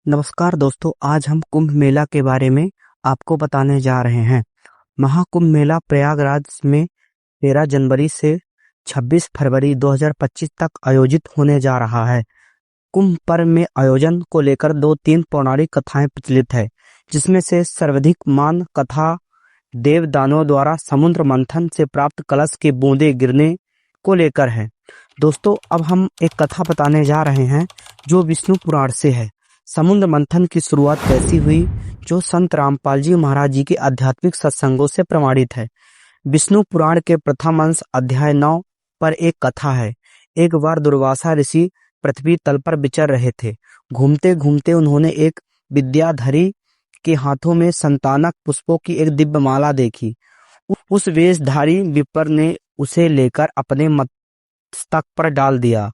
नमस्कार दोस्तों, आज हम कुंभ मेला के बारे में आपको बताने जा रहे हैं। महाकुंभ मेला प्रयागराज में 13 जनवरी से 26 फरवरी 2025 तक आयोजित होने जा रहा है। कुंभ पर्व में आयोजन को लेकर 2-3 पौराणिक कथाएं प्रचलित है, जिसमें से सर्वाधिक मान कथा देव दानवों द्वारा समुद्र मंथन से प्राप्त कलश की बूंदें गिरने को लेकर है। दोस्तों, अब हम एक कथा बताने जा रहे हैं जो विष्णु पुराण से है। समुद्र मंथन की शुरुआत कैसी हुई, जो संत रामपाल जी महाराज जी के आध्यात्मिक सत्संगों से प्रमाणित है। विष्णु पुराण के प्रथम अंश अध्याय 9 पर एक कथा है। एक बार दुर्वासा ऋषि पृथ्वी तल पर विचर रहे थे। घूमते घूमते उन्होंने एक विद्याधरी के हाथों में संतानक पुष्पों की एक दिव्य माला देखी। उस वेशधारी विप्र ने उसे लेकर अपने मस्तक पर डाल दिया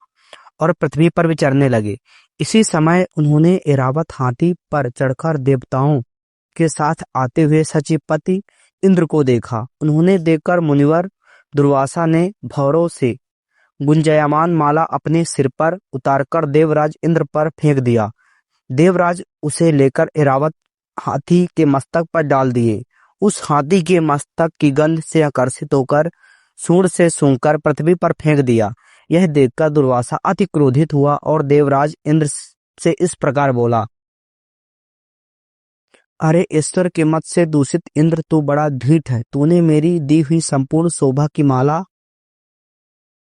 और पृथ्वी पर विचरने लगे। इसी समय उन्होंने ऐरावत हाथी पर चढ़कर देवताओं के साथ आते हुए सचिवपति इंद्र को देखा। उन्होंने देखकर मुनिवर दुर्वासा ने भौरों से गुंजयमान माला अपने सिर पर उतारकर देवराज इंद्र पर फेंक दिया। देवराज उसे लेकर ऐरावत हाथी के मस्तक पर डाल दिए। उस हाथी के मस्तक की गंध से आकर्षित होकर सूंड से सूंघकर पृथ्वी पर फेंक दिया। यह देखकर दुर्वासा अति क्रोधित हुआ और देवराज इंद्र से इस प्रकार बोला, अरे ईश्वर के मत से दूषित इंद्र, तू बड़ा ढीठ है। तूने मेरी दी हुई संपूर्ण शोभा की माला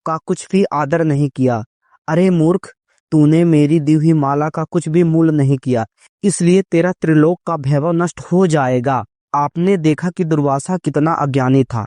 का कुछ भी आदर नहीं किया। अरे मूर्ख, तूने मेरी दी हुई माला का कुछ भी मूल्य नहीं किया, इसलिए तेरा त्रिलोक का वैभव नष्ट हो जाएगा। आपने देखा कि दुर्वासा कितना अज्ञानी था।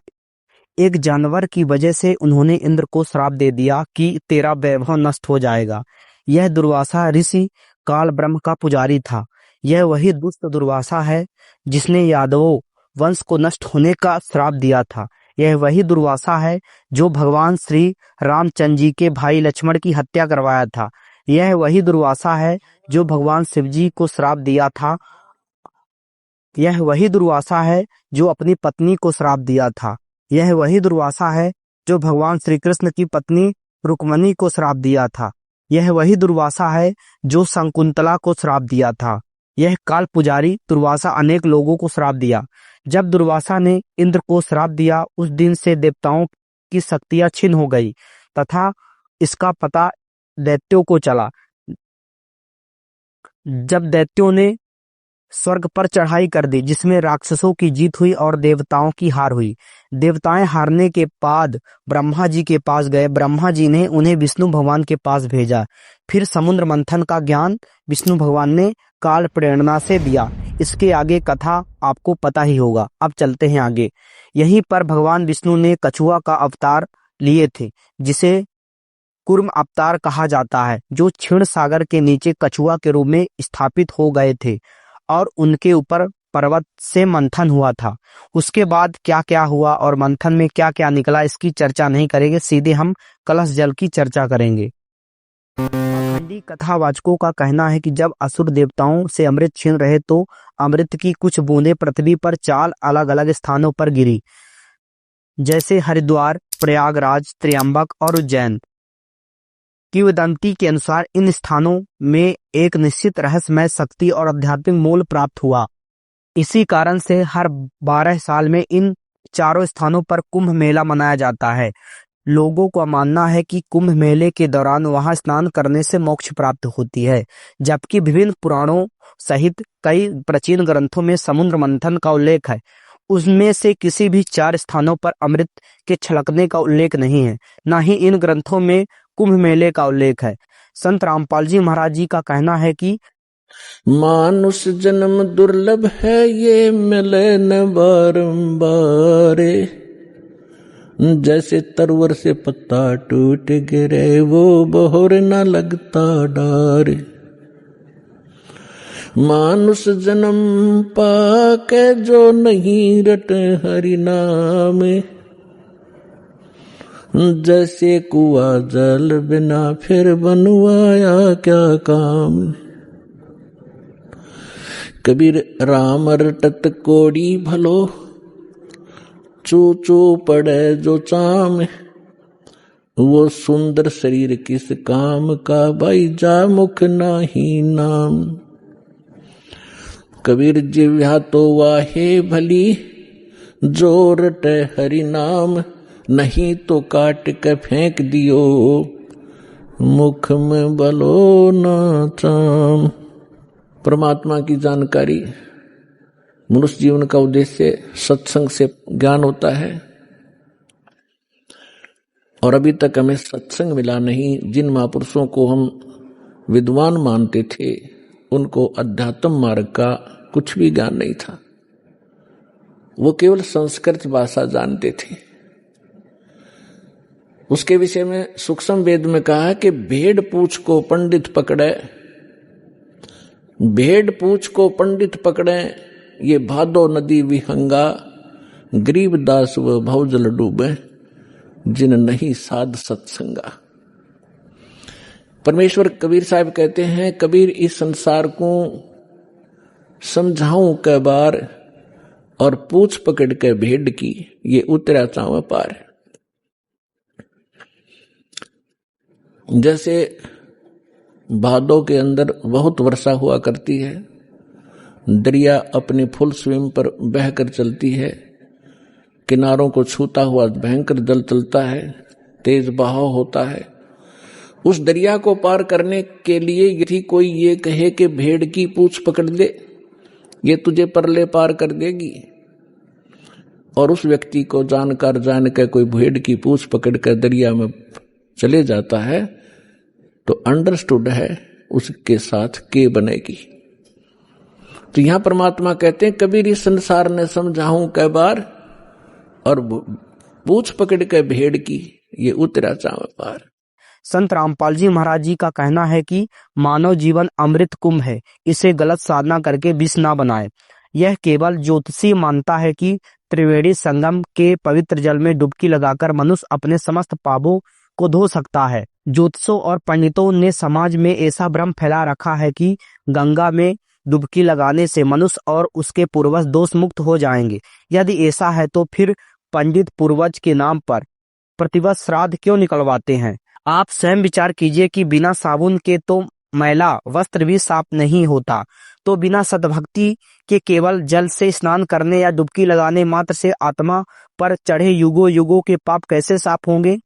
एक जानवर की वजह से उन्होंने इंद्र को श्राप दे दिया कि तेरा वैभव नष्ट हो जाएगा। यह दुर्वासा ऋषि काल ब्रह्म का पुजारी था। यह वही दुष्ट दुर्वासा है जिसने यादवों वंश को नष्ट होने का श्राप दिया था। यह वही दुर्वासा है जो भगवान श्री रामचंद्र जी के भाई लक्ष्मण की हत्या करवाया था। यह वही दुर्वासा है जो भगवान शिव जी को श्राप दिया था। यह वही दुर्वासा है जो अपनी पत्नी को श्राप दिया था। यह वही दुर्वासा है जो भगवान श्री कृष्ण की पत्नी रुक्मणी को श्राप दिया था। यह वही दुर्वासा है जो शकुंतला को श्राप दिया था। यह काल पुजारी दुर्वासा अनेक लोगों को श्राप दिया। जब दुर्वासा ने इंद्र को श्राप दिया, उस दिन से देवताओं की शक्तियां छीन हो गई तथा इसका पता दैत्यों को चला। जब दैत्यों ने स्वर्ग पर चढ़ाई कर दी, जिसमें राक्षसों की जीत हुई और देवताओं की हार हुई। देवताएं हारने के बाद ब्रह्मा जी के पास गए। ब्रह्मा जी ने उन्हें विष्णु भगवान के पास भेजा। फिर समुद्र मंथन का ज्ञान विष्णु भगवान ने काल प्रेरणा से दिया। इसके आगे कथा आपको पता ही होगा। अब चलते हैं आगे। यहीं पर भगवान विष्णु ने कछुआ का अवतार लिए थे, जिसे कूर्म अवतार कहा जाता है, जो क्षीण सागर के नीचे कछुआ के रूप में स्थापित हो गए थे और उनके ऊपर पर्वत से मंथन हुआ था। उसके बाद क्या क्या हुआ और मंथन में क्या क्या निकला, इसकी चर्चा नहीं करेंगे, सीधे हम कलश जल की चर्चा करेंगे। पाखंडी कथावाचकों का कहना है कि जब असुर देवताओं से अमृत छीन रहे तो अमृत की कुछ बूंदें पृथ्वी पर 4 अलग अलग स्थानों पर गिरी, जैसे हरिद्वार, प्रयागराज, त्र्यंबक और उज्जैन। किंवदंती के अनुसार इन स्थानों में एक निश्चित रहस्यमय शक्ति और आध्यात्मिक मूल प्राप्त हुआ। इसी कारण से हर 12 साल में इन चारों स्थानों पर कुंभ मेला मनाया जाता है। लोगों का मानना है कि कुंभ मेले के दौरान वहां स्नान करने से मोक्ष प्राप्त होती है, जबकि विभिन्न पुराणों सहित कई प्राचीन ग्रंथों में समुद्र मंथन का उल्लेख है। उसमें से किसी भी 4 स्थानों पर अमृत के छलकने का उल्लेख नहीं है, न ही इन ग्रंथों में कुंभ मेले का उल्लेख है। संत रामपाल जी महाराज जी का कहना है कि मानुष जन्म दुर्लभ है, ये मिले न बारंबार। जैसे तरवर से पत्ता टूट गिरे, वो बहोर न लगता डार। मानुष जन्म पाके जो नहीं रट हरि नाम, जैसे कुआ जल बिना फिर बनवाया क्या काम। कबीर राम रटत कोड़ी भलो, चू चू पड़े जो चाम। वो सुंदर शरीर किस काम का, भाई जा मुख नाही नाम। कबीर जिह्वा तो वाहे भली, जोर टे हरि नाम, नहीं तो काट के फेंक दियो, मुख में बलो ना चाम। परमात्मा की जानकारी, मनुष्य जीवन का उद्देश्य सत्संग से ज्ञान होता है, और अभी तक हमें सत्संग मिला नहीं। जिन महापुरुषों को हम विद्वान मानते थे, उनको अध्यात्म मार्ग का कुछ भी ज्ञान नहीं था। वो केवल संस्कृत भाषा जानते थे। उसके विषय में सूक्ष्म वेद में कहा है कि भेड़ पूछ को पंडित पकड़े, भेड़ पूछ को पंडित पकड़े, ये भादो नदी विहंगा, गरीबदास व भवजल डूबे, जिन नहीं साध सत्संगा। परमेश्वर कबीर साहब कहते हैं, कबीर इस संसार को समझाऊं कै बार, और पूछ पकड़ के भेड़ की, ये उतरा चाव पार। जैसे भादों के अंदर बहुत वर्षा हुआ करती है, दरिया अपने फुल स्विम पर बहकर चलती है, किनारों को छूता हुआ भयंकर जल चलता है, तेज बहाव होता है। उस दरिया को पार करने के लिए यदि कोई ये कहे कि भेड़ की पूंछ पकड़ ले, ये तुझे परले पार कर देगी, और उस व्यक्ति को जान के कोई भेड़ की पूंछ पकड़ कर दरिया में चले जाता है, तो अंडरस्टूड है उसके साथ के बनेगी। तो यहां परमात्मा कहते हैं, कबीर इस संसार ने समझाऊं कै बार, और पूछ पकड़ के भेड़ की, ये उतरा चाव पार। संत रामपाल जी महाराज जी का कहना है कि मानव जीवन अमृत कुंभ है, इसे गलत साधना करके विष ना बनाए। यह केवल ज्योतिषी मानता है कि त्रिवेणी संगम के पवित्र जल में डुबकी लगाकर मनुष्य अपने समस्त पापों को धो सकता है। ज्योतिषों और पंडितों ने समाज में ऐसा भ्रम फैला रखा है कि गंगा में डुबकी लगाने से मनुष्य और उसके पूर्वज दोष मुक्त हो जाएंगे। यदि ऐसा है तो फिर पंडित पूर्वज के नाम पर प्रतिवर्ष श्राद्ध क्यों निकलवाते हैं? आप स्वयं विचार कीजिए कि बिना साबुन के तो मैला वस्त्र भी साफ नहीं होता, तो बिना सद्भक्ति के केवल जल से स्नान करने या डुबकी लगाने मात्र से आत्मा पर चढ़े युगों युगों के पाप कैसे साफ होंगे?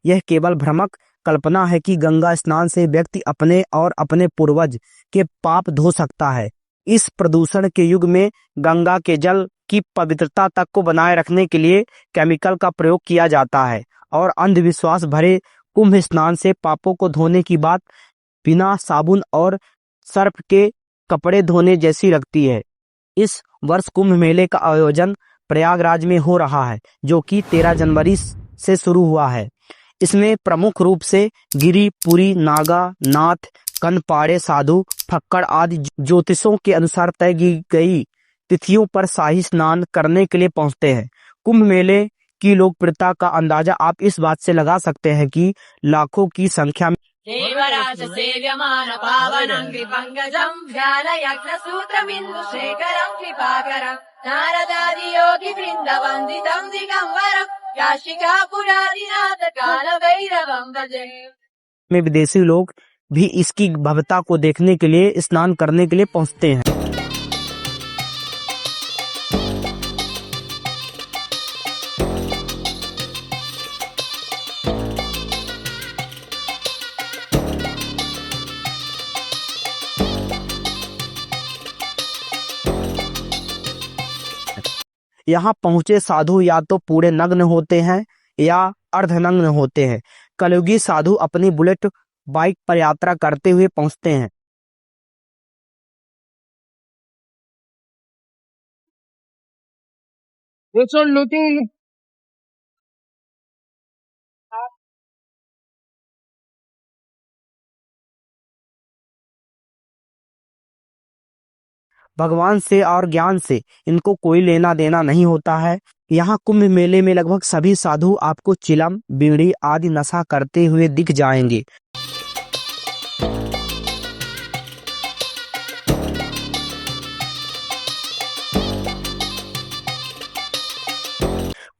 यह केवल भ्रमक कल्पना है कि गंगा स्नान से व्यक्ति अपने और अपने पूर्वज के पाप धो सकता है। इस प्रदूषण के युग में गंगा के जल की पवित्रता तक को बनाए रखने के लिए केमिकल का प्रयोग किया जाता है, और अंधविश्वास भरे कुंभ स्नान से पापों को धोने की बात बिना साबुन और सर्फ के कपड़े धोने जैसी लगती है। इस वर्ष कुंभ मेले का आयोजन प्रयागराज में हो रहा है, जो कि 13 जनवरी से शुरू हुआ है। इसमें प्रमुख रूप से गिरी, पुरी, नागा, नाथ, कनपाड़े, साधु, फक्कड़ आदि ज्योतिषों के अनुसार तय की गई तिथियों पर शाही स्नान करने के लिए पहुंचते हैं। कुंभ मेले की लोकप्रियता का अंदाजा आप इस बात से लगा सकते हैं कि लाखों की संख्या में देवराज सेव्यमान पावनं विपंकजं ध्यानयज्ञ सूत्रमिन्दु शेखरं कृपाकरं नारदादि योगी वृंद वंदितं दिगंबरं काशिका पुरादिनाथ काल भैरवं भजे। में विदेशी लोग भी इसकी भव्यता को देखने के लिए स्नान करने के लिए पहुंचते हैं। यहाँ पहुंचे साधु या तो पूरे नग्न होते हैं या अर्धनग्न होते हैं। कलयुगी साधु अपनी बुलेट बाइक पर यात्रा करते हुए पहुंचते हैं। भगवान से और ज्ञान से इनको कोई लेना देना नहीं होता है। यहाँ कुंभ मेले में लगभग सभी साधु आपको चिलम, बीड़ी आदि नशा करते हुए दिख जाएंगे।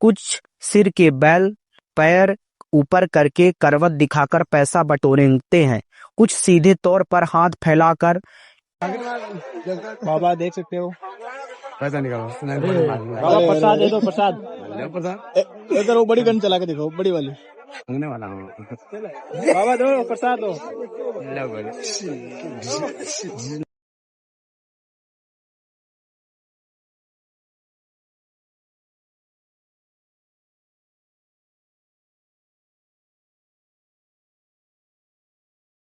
कुछ सिर के बैल पैर ऊपर करके करवट दिखाकर पैसा बटोरते हैं। कुछ सीधे तौर पर हाथ फैलाकर बाबा देख सकते हो, पैसा निकालो बाबा प्रसाद दे दो, प्रसाद। इधर वो बड़ी गन चला के देखो, बड़ी वाली होने वाला हूँ। बाबा दो, प्रसाद दो।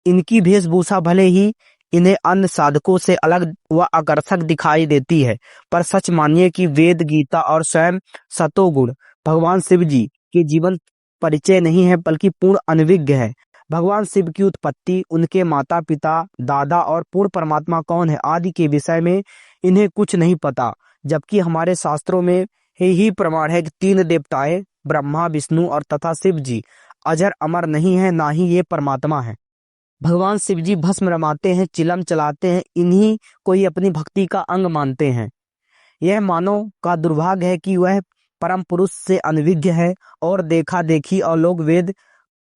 इनकी वेशभूषा भले ही इन्हें अन्य साधकों से अलग व आकर्षक दिखाई देती है, पर सच मानिए कि वेद, गीता और स्वयं सतोगुण भगवान शिव जी के जीवन परिचय नहीं है, बल्कि पूर्ण अनभिज्ञ है। भगवान शिव की उत्पत्ति, उनके माता पिता, दादा और पूर्ण परमात्मा कौन है आदि के विषय में इन्हें कुछ नहीं पता, जबकि हमारे शास्त्रों में ही प्रमाण है कि 3 देवताएं ब्रह्मा, विष्णु और तथा शिव जी अजर अमर नहीं है, ना ही ये परमात्मा है। भगवान शिव जी भस्म रमाते हैं, चिलम चलाते हैं, इन्हीं को ही अपनी भक्ति का अंग मानते हैं। यह मानव का दुर्भाग्य है कि वह परम पुरुष से अनभिज्ञ है और देखा देखी और लोग वेद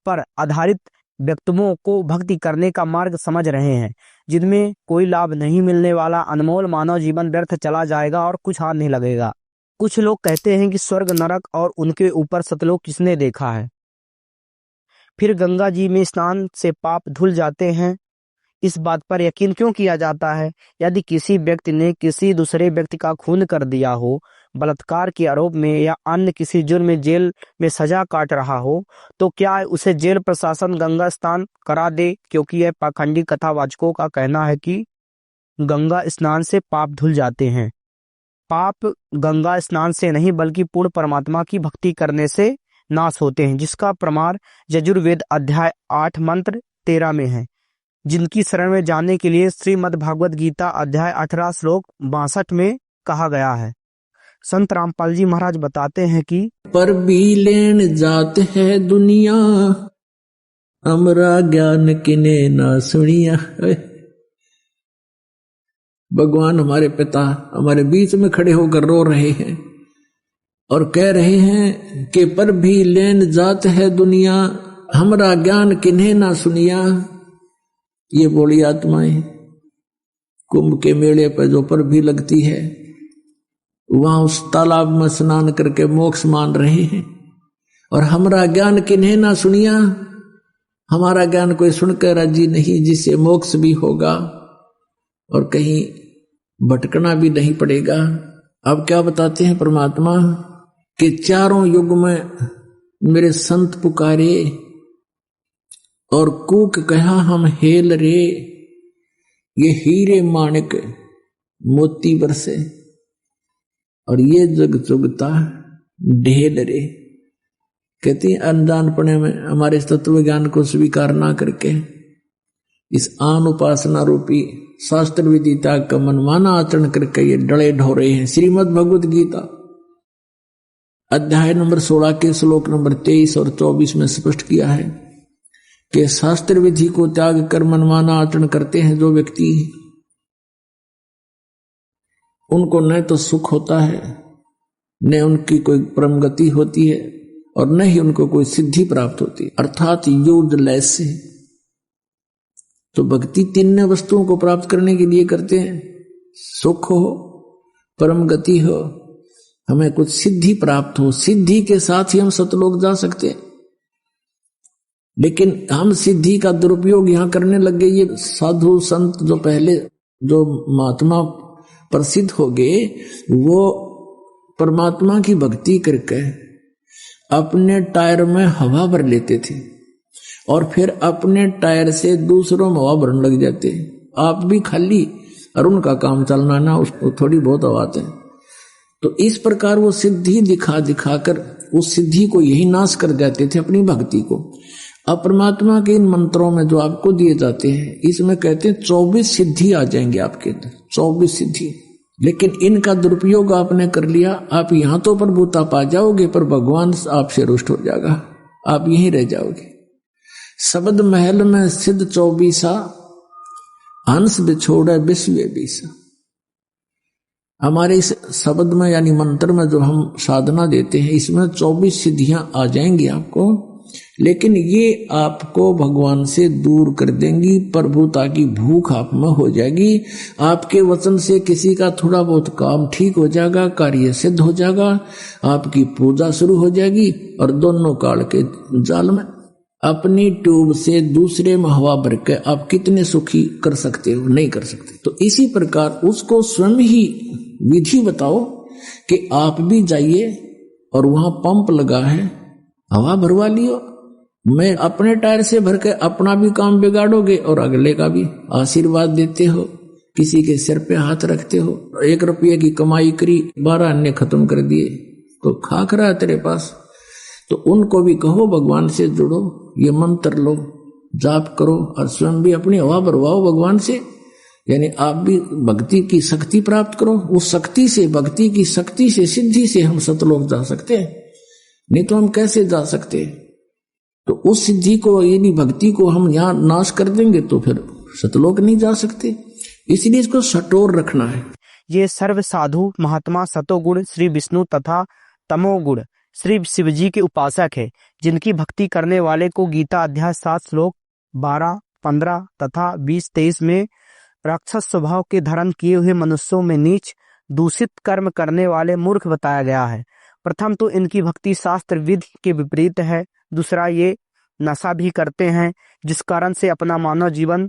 पर आधारित व्यक्तियों को भक्ति करने का मार्ग समझ रहे हैं, जिनमें कोई लाभ नहीं मिलने वाला। अनमोल मानव जीवन व्यर्थ चला जाएगा और कुछ हाथ नहीं लगेगा। कुछ लोग कहते हैं कि स्वर्ग, नरक और उनके ऊपर सतलोक किसने देखा है। फिर गंगा जी में स्नान से पाप धुल जाते हैं। इस बात पर यकीन क्यों किया जाता है? यदि किसी व्यक्ति ने किसी दूसरे व्यक्ति का खून कर दिया हो, बलात्कार के आरोप में या अन्य किसी जुर्म में जेल में सजा काट रहा हो, तो क्या उसे जेल प्रशासन गंगा स्नान करा दे? क्योंकि यह पाखंडी कथावाचकों का कहना है कि गंगा स्नान से पाप धुल जाते हैं। पाप गंगा स्नान से नहीं, बल्कि पूर्ण परमात्मा की भक्ति करने से नाश होते हैं, जिसका प्रमाण यजुर्वेद अध्याय 8 मंत्र 13 में है, जिनकी शरण में जाने के लिए श्रीमद् भागवत गीता अध्याय 18 श्लोक 62 में कहा गया है। संत रामपाल जी महाराज बताते हैं कि पर भी लेन जात है दुनिया, हमरा ज्ञान किने ना सुनिया। भगवान हमारे पिता हमारे बीच में खड़े होकर रो रहे हैं और कह रहे हैं कि पर भी लेन जात है दुनिया, हमरा ज्ञान किन्हें ना सुनिया। ये बोली आत्माएं कुंभ के मेले पर जो पर भी लगती है, वहां उस तालाब में स्नान करके मोक्ष मान रहे हैं, और हमरा ज्ञान किन्हें ना सुनिया। हमारा ज्ञान कोई सुनकर राजी नहीं, जिससे मोक्ष भी होगा और कहीं भटकना भी नहीं पड़ेगा। अब क्या बताते हैं परमात्मा कि चारों युग में मेरे संत पुकारे और कूक कहा हम हेल रे, ये हीरे माणिक मोती बरसे और ये जग जुगता ढेल रे। कहती अनजानपने में हमारे तत्व ज्ञान को स्वीकार ना करके इस आन उपासना रूपी शास्त्र विदिता का मनमाना आचरण करके ये डले ढोरे हैं। श्रीमद् भगवद गीता अध्याय नंबर 16 के श्लोक नंबर 23 और 24 में स्पष्ट किया है कि शास्त्र विधि को त्याग कर मनमाना आचरण करते हैं जो व्यक्ति, उनको न तो सुख होता है, न उनकी कोई परम गति होती है, और न ही उनको कोई सिद्धि प्राप्त होती है, अर्थात यूजलेस से। तो भक्ति 3 वस्तुओं को प्राप्त करने के लिए करते हैं, सुख हो, परम गति हो, हमें कुछ सिद्धि प्राप्त हो। सिद्धि के साथ ही हम सतलोक जा सकते हैं, लेकिन हम सिद्धि का दुरुपयोग यहां करने लग गए। ये साधु संत जो पहले जो महात्मा प्रसिद्ध हो गए, वो परमात्मा की भक्ति करके अपने टायर में हवा भर लेते थे और फिर अपने टायर से दूसरों में हवा भरने लग जाते। आप भी खाली और उनका काम चलना ना, उसको थोड़ी बहुत हवा आते। तो इस प्रकार वो सिद्धि दिखा दिखाकर उस सिद्धि को यही नाश कर जाते थे, अपनी भक्ति को। अब परमात्मा के इन मंत्रों में जो आपको दिए जाते हैं, इसमें कहते हैं 24 सिद्धि आ जाएंगे आपके अंदर, 24 सिद्धि। लेकिन इनका दुरुपयोग आपने कर लिया, आप यहां तो प्रभुता पा जाओगे, पर भगवान आपसे रुष्ट हो जाएगा, आप यहीं रह जाओगे। शब्द महल में सिद्ध 24, हंस बिछोड़े विश्व बीसा। हमारे इस शब्द में यानी मंत्र में जो हम साधना देते हैं, इसमें 24 सिद्धियां आ जाएंगी आपको। लेकिन ये आपको भगवान से दूर कर देंगी। प्रभुता की भूख आप में हो जाएगी। आपके वचन से किसी का थोड़ा बहुत काम ठीक हो जाएगा, कार्य सिद्ध हो जाएगा, आपकी पूजा शुरू हो जाएगी और दोनों काल के जाल में अपनी ट्यूब से दूसरे में हवा भर के आप कितने सुखी कर सकते हो? नहीं कर सकते। तो इसी प्रकार उसको स्वयं ही विधि बताओ कि आप भी जाइए और वहां पंप लगा है, हवा भरवा लियो। मैं अपने टायर से भर के अपना भी काम बिगाड़ोगे और अगले का भी। आशीर्वाद देते हो, किसी के सिर पे हाथ रखते हो। 1 रुपये की कमाई करी, 12 अन्य खत्म कर दिए, तो खाक रहा है तेरे पास। तो उनको भी कहो भगवान से जुड़ो, ये मंत्र लो, जाप करो और स्वयं भी अपनी हवा भरवाओ भगवान से। यानी आप भी भक्ति की शक्ति प्राप्त करो। उस शक्ति से, भक्ति की शक्ति से, सिद्धि से हम सतलोक जा सकते हैं। नहीं तो हम कैसे जा सकते? तो उस सिद्धि को, यानी भक्ति को हम यहाँ नाश कर देंगे तो फिर सतलोक नहीं जा सकते। इसलिए इसको सटोर रखना है। ये सर्व साधु महात्मा सतोगुण श्री विष्णु तथा तमोगुण श्री शिवजी के उपासक है, जिनकी भक्ति करने वाले को गीता अध्याय 7 श्लोक 12, 15 तथा 20-23 में राक्षस स्वभाव के धारण किए हुए मनुष्यों में नीच दूषित कर्म करने वाले मूर्ख बताया गया है। प्रथम तो इनकी भक्ति शास्त्र विधि के विपरीत है। दूसरा, ये नशा भी करते हैं, जिस कारण से अपना मानव जीवन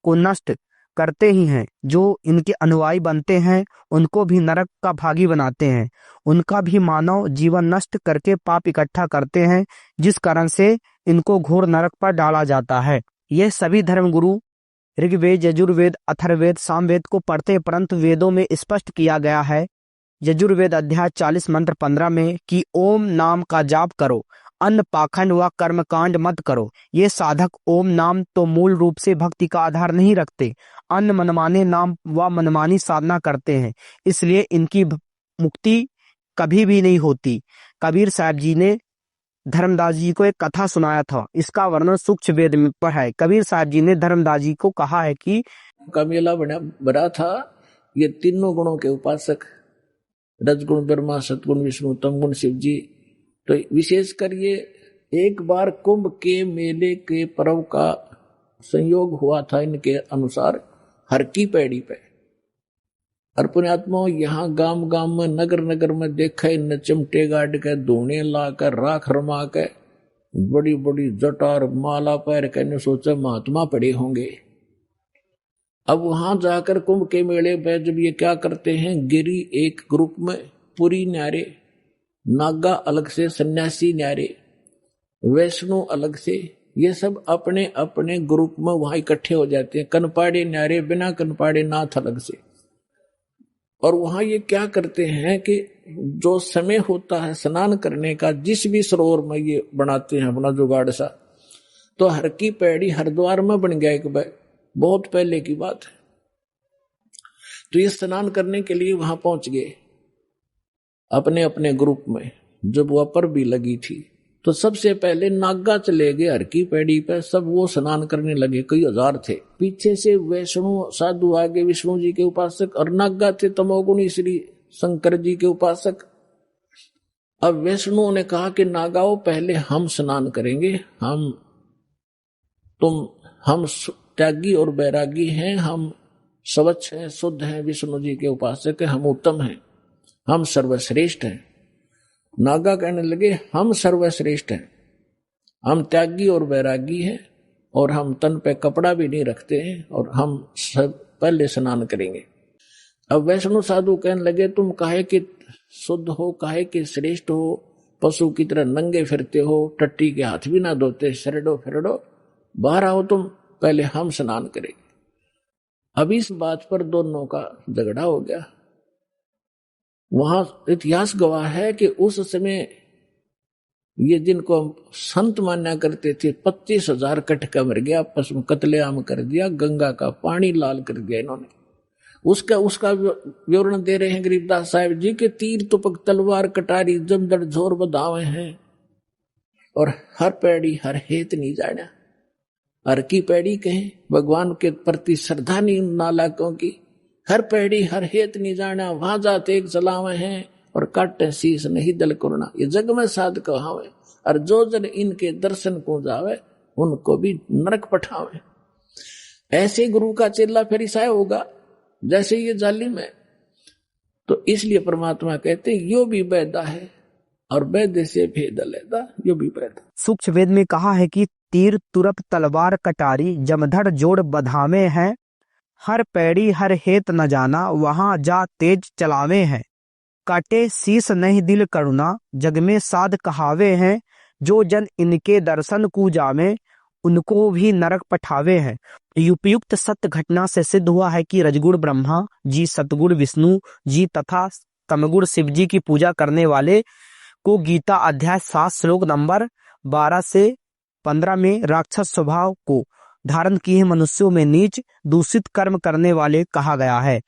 को नष्ट करते ही हैं। जो इनके अनुयायी बनते हैं उनको भी नरक का भागी बनाते हैं। उनका भी मानव जीवन नष्ट करके पाप इकट्ठा करते हैं, जिस कारण से इनको घोर नरक पर डाला जाता है। ये सभी धर्मगुरु ऋग्वेद, यजुर्वेद, अथर्ववेद, सामवेद को पढ़ते, परंतु वेदों में स्पष्ट किया गया है यजुर्वेद अध्याय 40 मंत्र 15 में कि ओम नाम का जाप करो, अन्न पाखंड व कर्मकांड मत करो। ये साधक ओम नाम तो मूल रूप से भक्ति का आधार नहीं रखते, अन्न मनमाने नाम व मनमानी साधना करते हैं, इसलिए इनकी मुक्ति कभी भी नहीं होती। कबीर साहब जी ने धर्मदास जी को एक कथा सुनाया था, इसका वर्णन सूक्ष्म वेद में पर है। कबीर साहब जी ने धर्मदास जी को कहा है कि का मेला बड़ा था। ये तीनों गुणों के उपासक, रजगुण ब्रह्मा, सतगुण विष्णु, तमगुण शिव जी। तो विशेषकर ये एक बार कुंभ के मेले के पर्व का संयोग हुआ था इनके अनुसार हर की पैड़ी पे। और पुण्यात्माओं, यहाँ गांव गांव में, नगर नगर में देखा इन चिमटे गाड़ के, धोने ला कर, राख रमा के, बड़ी बड़ी जटार माला पैर के, सोचा महात्मा पड़े होंगे। अब वहां जाकर कुंभ के मेले पे जब ये क्या करते हैं, गिरी एक ग्रुप में, पुरी न्यारे, नागा अलग से, सन्यासी न्यारे, वैष्णो अलग से, ये सब अपने अपने ग्रुप में वहां इकट्ठे हो जाते हैं। कनपाड़े न्यारे, बिना कनपाड़े नाथ अलग से। और वहां ये क्या करते हैं कि जो समय होता है स्नान करने का, जिस भी सरोवर में ये बनाते हैं अपना जुगाड़ सा, तो हर की पैड़ी हरिद्वार में बन गया एक बार, बहुत पहले की बात है। तो ये स्नान करने के लिए वहां पहुंच गए अपने अपने ग्रुप में। जब वह पर भी लगी थी तो सबसे पहले नागा चले गए हर की पैड़ी पे, सब वो स्नान करने लगे, कई हजार थे। पीछे से वैष्णो साधु आगे, विष्णु जी के उपासक, और नागा थे तमोगुणी श्री शंकर जी के उपासक। अब वैष्णु ने कहा कि नागाओं, पहले हम स्नान करेंगे, हम त्यागी और बैरागी हैं, हम स्वच्छ हैं, शुद्ध हैं, विष्णु जी के उपासक हैं, हम उत्तम हैं, हम सर्वश्रेष्ठ हैं। नागा कहने लगे हम सर्वश्रेष्ठ हैं, हम त्यागी और बैरागी हैं, और हम तन पे कपड़ा भी नहीं रखते हैं, और हम सब पहले स्नान करेंगे। अब वैष्णु साधु कहने लगे तुम काहे कि शुद्ध हो, काहे कि श्रेष्ठ हो, पशु की तरह नंगे फिरते हो, टट्टी के हाथ भी ना धोते, शरडो फिरडो, बाहर आओ तुम, पहले हम स्नान करेंगे। अब इस बात पर दोनों का झगड़ा हो गया। वहां इतिहास गवाह है कि उस समय ये जिनको हम संत मान्या करते थे, 25,000 कटका मर गया, आपस में कत्लेआम कर दिया, गंगा का पानी लाल कर दिया इन्होंने। उसका विवरण दे रहे हैं गरीबदास साहिब जी के, तीर तुपक तलवार कटारी जमदड़ झोर बधावे हैं, और हर पैड़ी हर हेत नहीं जाना। हर की पैड़ी कहें, भगवान के प्रति श्रद्धा नहीं नालाकों की, हर पैड़ी हर हेत नहीं जाना, वहां जाते एक सलावे हैं और काटे शीस नहीं दल करुणा। ये जग में साध कहावे, और जो जन इनके दर्शन को जावे उनको भी नरक पठावे। ऐसे गुरु का चेला फिर ईसाई होगा जैसे ये जालिम है। तो इसलिए परमात्मा कहते यो भी वैदा है और वैद्य से भेद लेदा, यो भी वैदा। सूक्ष्म वेद में कहा है कि तीर तुरप तलवार कटारी जमधर जोड़ बधावे हैं, हर पैड़ी हर हेत न जाना वहां जा तेज चलावे हैं, काटे शीस नहीं दिल करुणा जग में साध कहावे हैं, जो जन इनके दर्शन को जावे उनको भी नरक पठावे हैं। उपयुक्त सत्य घटना से सिद्ध हुआ है कि रजगुण ब्रह्मा जी, सतगुण विष्णु जी तथा तमगुण शिव जी की पूजा करने वाले को गीता अध्याय 7 श्लोक नंबर 12 से 15 में राक्षस स्वभाव को धारण किए मनुष्यों में नीच दूषित कर्म करने वाले कहा गया है।